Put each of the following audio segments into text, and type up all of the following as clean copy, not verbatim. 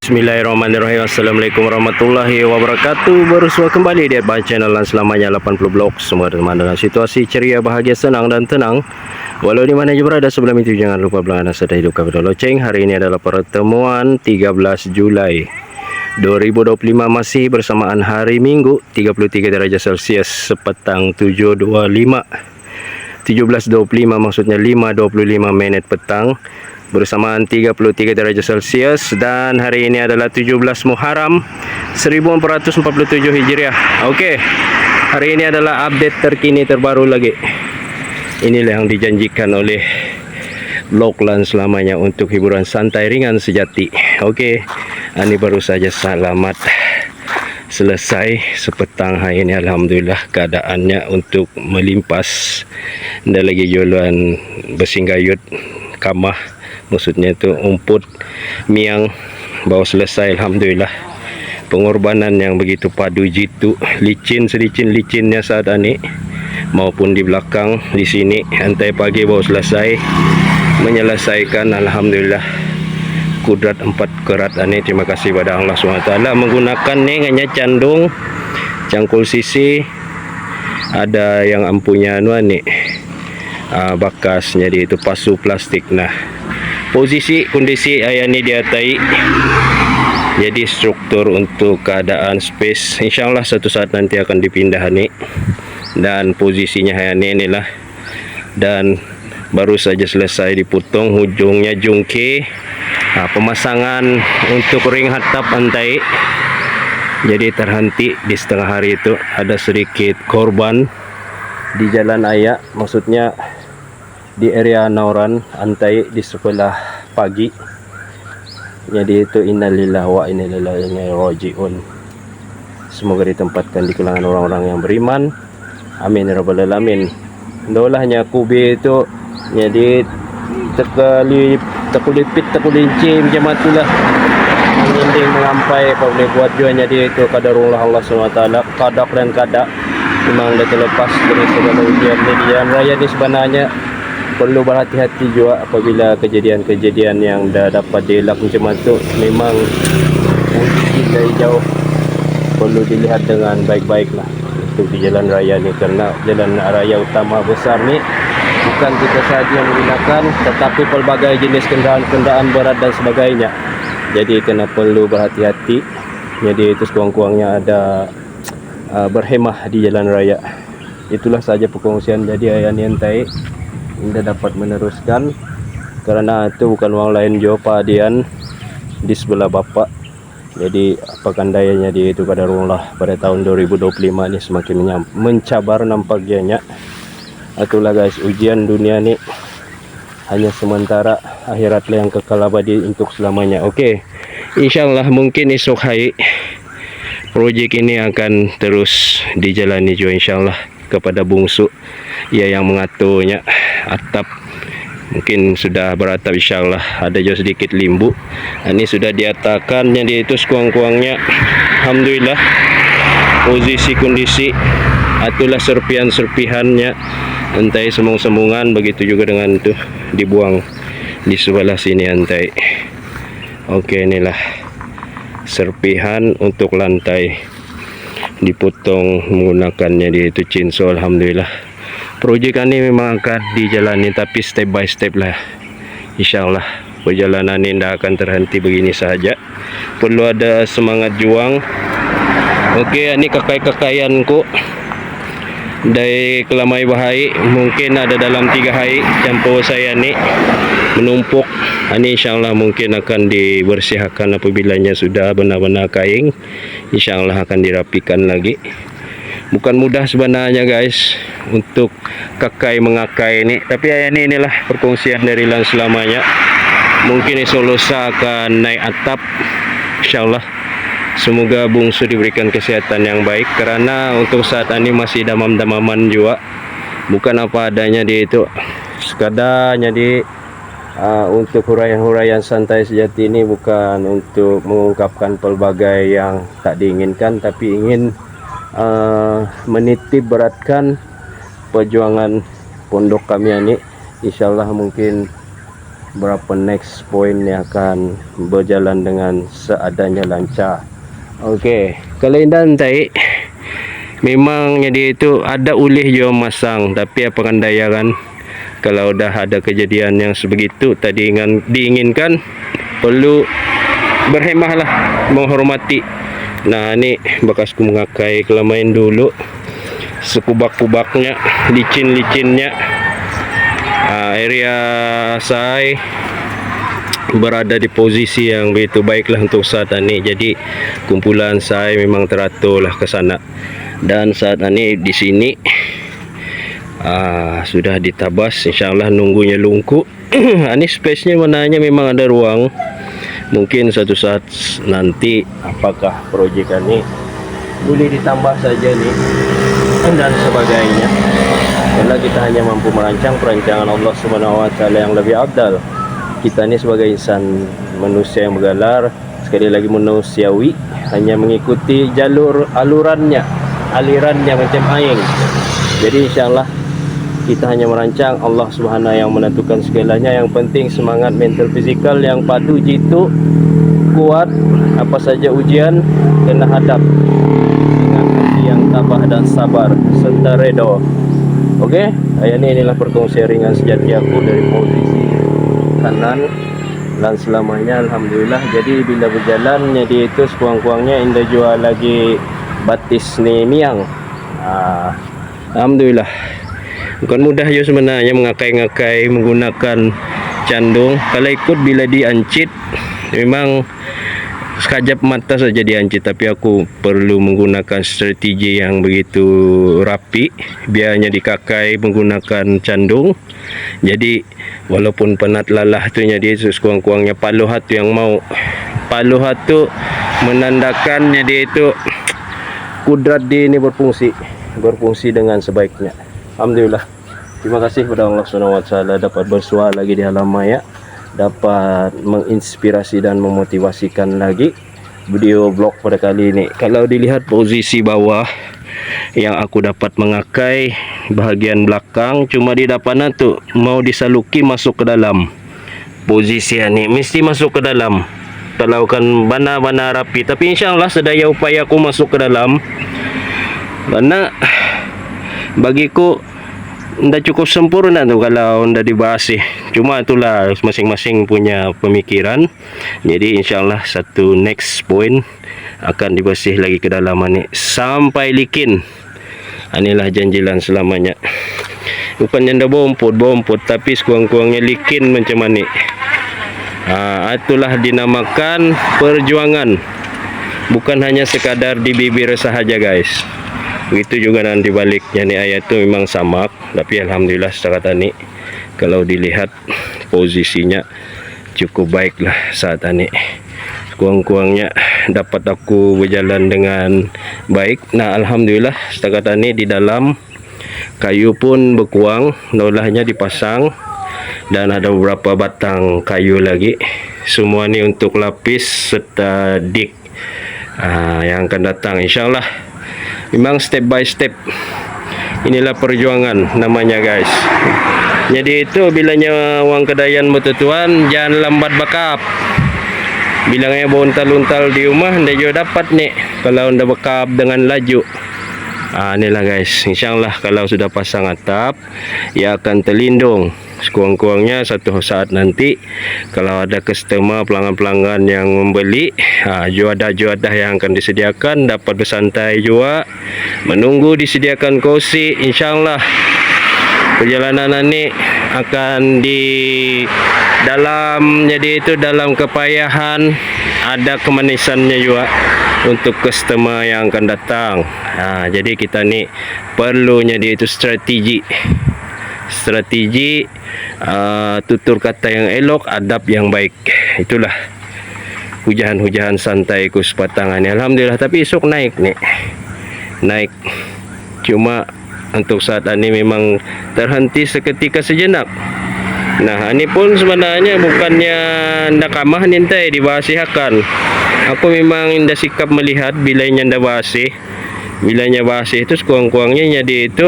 Bismillahirrahmanirrahim. Assalamualaikum warahmatullahi wabarakatuh. Bersua kembali di Adban Channel dan selamanya 80 blog. Semua teman dengan situasi ceria, bahagia, senang dan tenang. Walau di mana je berada, sebelum itu jangan lupa berlangganan serta hidupkan video loceng. Hari ini adalah pertemuan 13 Julai 2025, masih bersamaan hari Minggu, 33 darjah Celcius, sepetang 7.25 17.25, maksudnya 5.25 menit petang, bersamaan 33 darjah Celcius. Dan hari ini adalah 17 Muharram 1447 Hijriah. Okey, hari ini adalah update terkini terbaru lagi. Inilah yang dijanjikan oleh Vlogland selamanya untuk hiburan santai ringan sejati. Okey, ini baru saja selamat selesai sepetang hari ini. Alhamdulillah keadaannya untuk melimpas. Dah lagi jualan bersinggayut kamah, maksudnya itu umput miang, baru selesai. Alhamdulillah, pengorbanan yang begitu padu jitu, licin selicin-licinnya saat ini maupun di belakang di sini. Antai pagi baru selesai menyelesaikan. Alhamdulillah, kudrat 4 kerat ini. Terima kasih pada Allah SWT. Menggunakan ni hanya candung cangkul sisi, ada yang ampunya ni bakas, jadi itu pasu plastik. Nah, posisi kondisi ayah ni dia tai, jadi struktur untuk keadaan space insyaallah satu saat nanti akan dipindah ni. Dan posisinya ayah ni inilah, dan baru saja selesai dipotong hujungnya jungki. Pemasangan untuk ring hatap antai, jadi terhenti di setengah hari itu. Ada sedikit korban di jalan ayah, maksudnya di area Nauran antai di sekolah pagi. Jadi itu innalillahi wa inna ilaihi rajiun. Semoga ditempatkan di kalangan orang-orang yang beriman, amin ya rabbal alamin. Dolahnya kubi itu jadi terkulipit terkulinci macam itulah, meninding mengampai apa boleh buat juga. Jadi itu qadarullah Allah SWT, qadak dan kadak memang dah terlepas dari segala ujian di jalan raya ni. Sebenarnya perlu berhati-hati juga apabila kejadian-kejadian yang dah dapat dielak macam itu. Memang mungkin dari jauh perlu dilihat dengan baik-baik lah untuk di jalan raya ni, kerana jalan raya utama besar ni bukan kita sahaja yang menggunakan, tetapi pelbagai jenis kenderaan berat dan sebagainya. Jadi kena perlu berhati-hati. Jadi itu sekurang-kurangnya ada berhemah di jalan raya. Itulah saja perkongsian. Jadi ayah ni entai anda dapat meneruskan, kerana itu bukan orang lain jo padian di sebelah bapak. Jadi apakan dayanya, dia itu qadarullah pada tahun 2025 ni semakin mencabar nampaknya. Itulah guys, ujian dunia ni hanya sementara, akhiratlah yang kekal abadi untuk selamanya. Okey, insyaallah mungkin esok hari projek ini akan terus dijalani juga insyaallah. Kepada bungsu ia yang mengaturnya, atap mungkin sudah beratap insyaallah. Ada juga sedikit limbu, ini sudah diatakan. Jadi itu sekurang-kurangnya alhamdulillah posisi kondisi. Itulah serpihan-serpihannya, antai sembung-sembungan, begitu juga dengan itu dibuang di sebelah sini antai. Okey, inilah serpihan untuk lantai dipotong menggunakannya di itu chainsaw. Alhamdulillah, projek ini memang akan dijalani tapi step by step lah insyaallah. Perjalanan ini tidak akan terhenti begini sahaja, perlu ada semangat juang. Okey, ini kakai-kakaianku dari kelamai bahai, mungkin ada dalam 3 hari campur saya ni menumpuk. Ini insyaallah mungkin akan dibersihkan apabila sudah benar-benar kaing. Insyaallah akan dirapikan lagi. Bukan mudah sebenarnya guys untuk kakai mengakai ini, tapi ini inilah perkongsian dari Lan selamanya. Mungkin esok lusa akan naik atap insyaallah. Semoga bungsu diberikan kesihatan yang baik, kerana untuk saat ini masih damam-damaman juga. Bukan apa adanya dia itu, sekadar jadi untuk huraian-huraian santai sejati ini, bukan untuk mengungkapkan pelbagai yang tak diinginkan, tapi ingin menitip beratkan perjuangan pondok kami ini. Insyaallah mungkin berapa next point yang akan berjalan dengan seadanya lancar. Okey, kalau indan tai memang jadi itu ada ulih jo masang, tapi apa kan daya kan, kalau dah ada kejadian yang sebegitu tadi diinginkan, perlu berhemahlah, menghormati. Nah, ini bekasku mengakai kelamain dulu, sekubak-kubaknya, licin-licinnya. Area saya berada di posisi yang begitu baiklah untuk saat ini. Jadi kumpulan saya memang teraturlah ke sana, dan saat ini di sini sudah ditabas, insyaallah nunggunya lungku. Ini space-nya mananya memang ada ruang. Mungkin suatu saat nanti apakah proyek ini boleh ditambah saja nih dan sebagainya. Karena kita hanya mampu merancang perancangan Allah Subhanahu wa taala yang lebih afdal. Kita ini sebagai insan manusia yang bergalar, sekali lagi manusiawi, hanya mengikuti jalur alirannya macam angin. Jadi insyaallah kita hanya merancang, Allah Subhanahu yang menentukan segalanya. Yang penting semangat mental fizikal yang padu jitu kuat, apa saja ujian kena hadap dengan hati yang tabah dan sabar serta redha. Okey, inilah perkongsian ringan sejati aku dari posisi kanan dan selamanya alhamdulillah. Jadi bila berjalan jadi itu sekuang-kuangnya indah jual lagi batis ni miang. Alhamdulillah. Bukan mudah ya sebenarnya mengakai-ngakai menggunakan candung. Kalau ikut bila diancit memang sekajap mata saja diancit, tapi aku perlu menggunakan strategi yang begitu rapi biarnya dikakai menggunakan candung. Jadi walaupun penat lalah tu jadi sekuang-kuangnya paluh tu yang mau. Paluh tu menandakan jadi itu kudrat dia ini berfungsi dengan sebaiknya. Alhamdulillah. Terima kasih kepada Allah Subhanahu wa taala dapat bersuara lagi di alam maya, dapat menginspirasi dan memotivasikan lagi video vlog pada kali ini. Kalau dilihat posisi bawah yang aku dapat mengakai bahagian belakang, cuma di depan tu mau disaluki masuk ke dalam. Posisi ini mesti masuk ke dalam. Kalau kan bana-bana rapi, tapi insyaallah sedaya upaya aku masuk ke dalam. Karena bagiku ndak cukup sempurna tu kalau ndak dibahas sih. Cuma itulah masing-masing punya pemikiran. Jadi insyaallah satu next point akan dibasih lagi ke dalam ni sampai likin. Inilah janjilan selamanya. Bukannya ndak bompot tapi sekuang-kuangnya likin macam ni. Itulah dinamakan perjuangan. Bukan hanya sekadar di bibir sahaja guys. Begitu juga nanti baliknya nih ayat itu memang samak, tapi alhamdulillah secara tani kalau dilihat posisinya cukup baiklah saat ini. Kurang-kurangnya dapat aku berjalan dengan baik. Nah alhamdulillah setakat ini di dalam kayu pun berkurang, nolahnya dipasang dan ada beberapa batang kayu lagi. Semua ini untuk lapis serta dik yang akan datang insyaallah. Memang step by step. Inilah perjuangan namanya guys. Jadi itu bilanya uang kedayan bertutuan jangan lambat bakap. Bilangnya bontal-untal di rumah anda juga dapat nih kalau anda bakap dengan laju. Inilah guys, insyaallah kalau sudah pasang atap ia akan terlindung. Sekurang-kurangnya satu saat nanti kalau ada customer pelanggan-pelanggan yang membeli, juadah-juadah yang akan disediakan dapat bersantai juga menunggu disediakan kursi. Insyaallah perjalanan ini akan di dalam, jadi itu dalam kepayahan ada kemanisannya juga untuk customer yang akan datang. Jadi kita ni perlunya dia itu strategi tutur kata yang elok, adab yang baik. Itulah hujan-hujan santai ku sepatangan. Alhamdulillah, tapi esok naik nih, naik. Cuma untuk saat ini memang terhenti seketika sejenak. Nah ini pun sebenarnya bukannya ndak kamah nintai dibahasihakan. Aku memang indah sikap melihat bilanya ndak bahasi. Bilanya bahasi itu sekurang-kurangnya jadi itu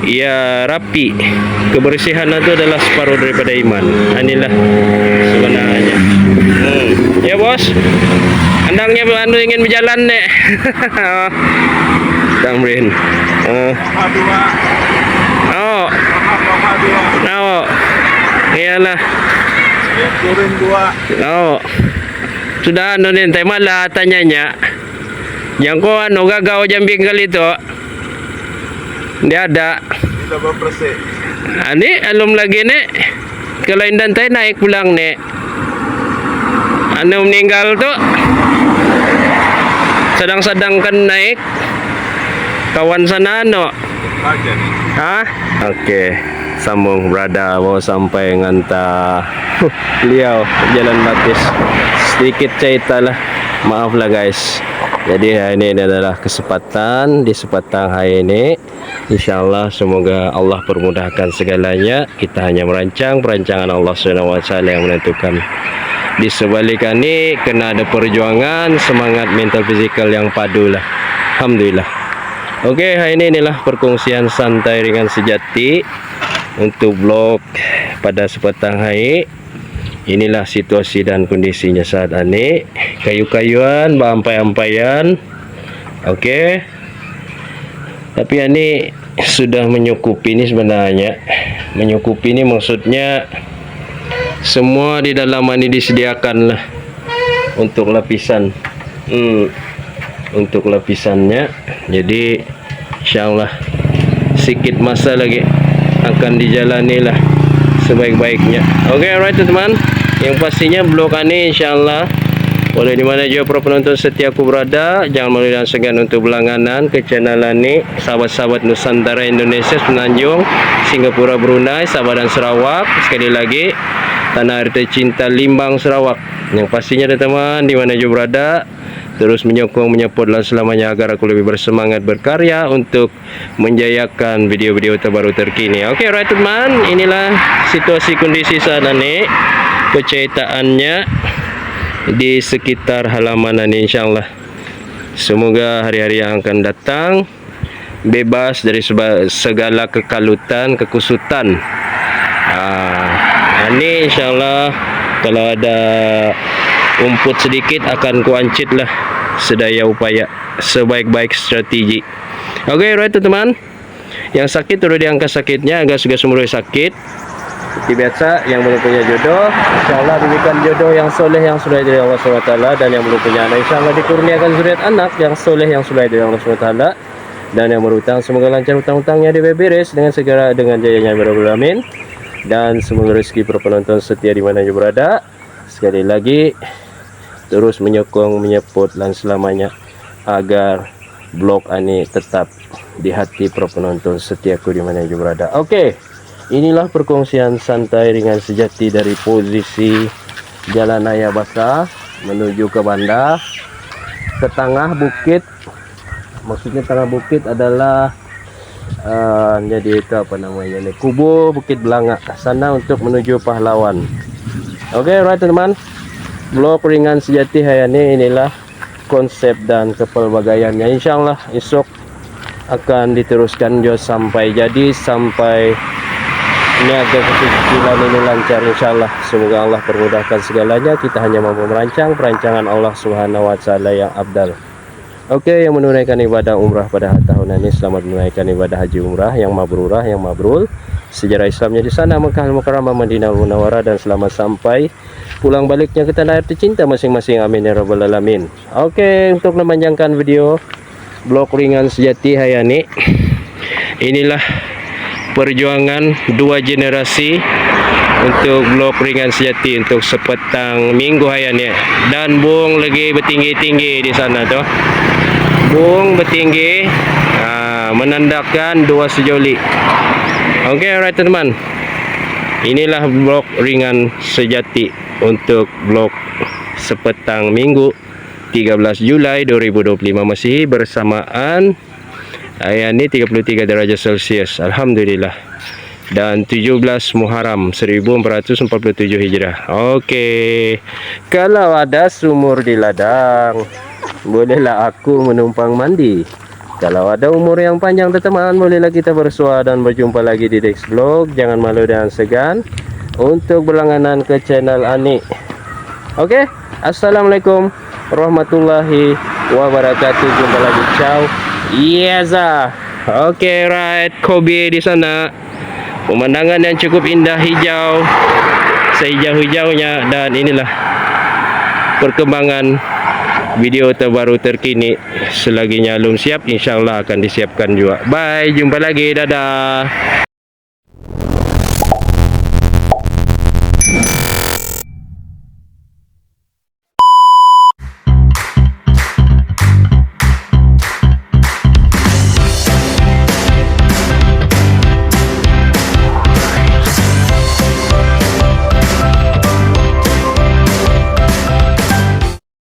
ia rapi. Kebersihan itu adalah separuh daripada iman. Inilah sebenarnya. Ya bos, andangnya anu ingin berjalan nek. Tamrin. Oh. Oh. Iyalah. Turun 2. Oh. Sudah anu nih tema lah tanyanya. Yang ko anu gagaw jambing kali itu. Dia ada. Kita berperse. Ani alum lagi nek. Kalau indan tay naik pulang nek. Anu meninggal tuh sedang-sedangkan naik kawan sana no. Aja nih. Hah? Oke. Sambung berada mau sampai nganta beliau jalan baptis. Sedikit cerita lah. Maaf lah guys. Jadi hari ini adalah kesempatan di sepatang hari ini. InsyaAllah semoga Allah permudahkan segalanya. Kita hanya merancang perancangan Allah SWT yang menentukan. Di sebalikan ini kena ada perjuangan, semangat mental fizikal yang padu lah. Alhamdulillah. Oke, hari ini inilah perkongsian santai ringan sejati untuk vlog pada sepatang hari. Inilah situasi dan kondisinya saat ini. Kayu-kayuan, ampai-ampaian. Oke. Tapi ini sudah menyukupi ini sebenarnya. Menyukupi ini maksudnya semua di dalam ini disediakan lah untuk lapisan. Untuk lapisannya. Jadi insyaallah sedikit masa lagi akan dijalani lah sebaik-baiknya. Oke, alright teman. Yang pastinya blog ini insyaallah boleh di mana juga para penonton setiaku berada, jangan malu dan segan untuk berlangganan ke channel ini. Sahabat-sahabat Nusantara Indonesia, Semenanjung, Singapura, Brunei, Sabah dan Sarawak. Sekali lagi tanah air tercinta Limbang, Sarawak. Yang pastinya teman di mana juga berada, terus menyokong, menyupport dan selamanya agar aku lebih bersemangat berkarya untuk menjayakan video-video terbaru terkini. Oke, right teman, inilah situasi kondisi saat ini, penceritaannya di sekitar halaman ini insyaallah. Semoga hari-hari yang akan datang bebas dari segala kekalutan, kekusutan. Ini insyaallah kalau ada umput sedikit akan kuancit lah sedaya upaya sebaik-baik strategi. Oke, right teman. Yang sakit turut diangkat sakitnya, agak sudah semua sakit. Seperti biasa, yang belum punya jodoh, insyaallah diberikan jodoh yang soleh yang sudah dari Allah SWT, dan yang belum punya anak insyaallah dikurniakan zuriat anak yang soleh yang sudah dari Allah SWT, dan yang berhutang semoga lancar hutang-hutangnya diberes dengan segera dengan jayanya Bismillahirrahmanirrahim. Dan semoga rezeki para penonton setia di mana juga berada. Sekali lagi terus menyokong, menyupport dan selamanya agar blog ini tetap di hati para penonton setiaku di mana juga berada. Oke, inilah perkongsian santai ringan sejati dari posisi Jalan Raya Basah menuju ke Banda, ke tengah bukit. Maksudnya tengah bukit adalah jadi itu apa namanya nih, Kubu Bukit Belanga sana untuk menuju Pahlawan. Oke, right teman. Blog ringan sejati hari ini inilah konsep dan kepelbagaiannya. Insyaallah esok akan diteruskan jo sampai jadi, sampai ini agak kecicilan ini lancar insyaallah. Semoga Allah permudahkan segalanya. Kita hanya mampu merancang perancangan Allah Subhanahu wa taala yang abdal. Oke, yang menunaikan ibadah umrah pada tahun ini selamat menunaikan ibadah haji umrah yang mabrurah, yang mabrul. Sejarah Islamnya di sana Mekah Al-Mukarramah, Madinah Munawwarah, dan selamat sampai pulang baliknya ke tanah air tercinta masing-masing. Amin ya rabbal alamin. Oke, untuk memanjangkan video blog ringan sejati hayani, inilah perjuangan dua generasi untuk blog ringan sejati untuk sepetang minggu hayani. Dan bung lagi bertinggi-tinggi di sana tuh. Bung bertinggi menandakan dua sejoli. Oke, alright teman. Inilah blog ringan sejati untuk blog sepetang minggu 13 Julai 2025 Masehi bersamaan ini 33 derajat Celcius. Alhamdulillah. Dan 17 Muharram 1447 Hijrah. Oke. Kalau ada sumur di ladang, bolehlah aku menumpang mandi. Kalau ada umur yang panjang teman, bolehlah kita bersua dan berjumpa lagi di next vlog. Jangan malu dan segan untuk berlangganan ke channel Ani. Oke, assalamualaikum warahmatullahi wabarakatuh. Jumpa lagi, ciao. Yes, oke, right, Kobe di sana. Pemandangan yang cukup indah, hijau, sehijau-hijaunya, dan inilah perkembangan video terbaru terkini. Selagi nyalum siap, insyaallah akan disiapkan juga. Bye, jumpa lagi, dadah.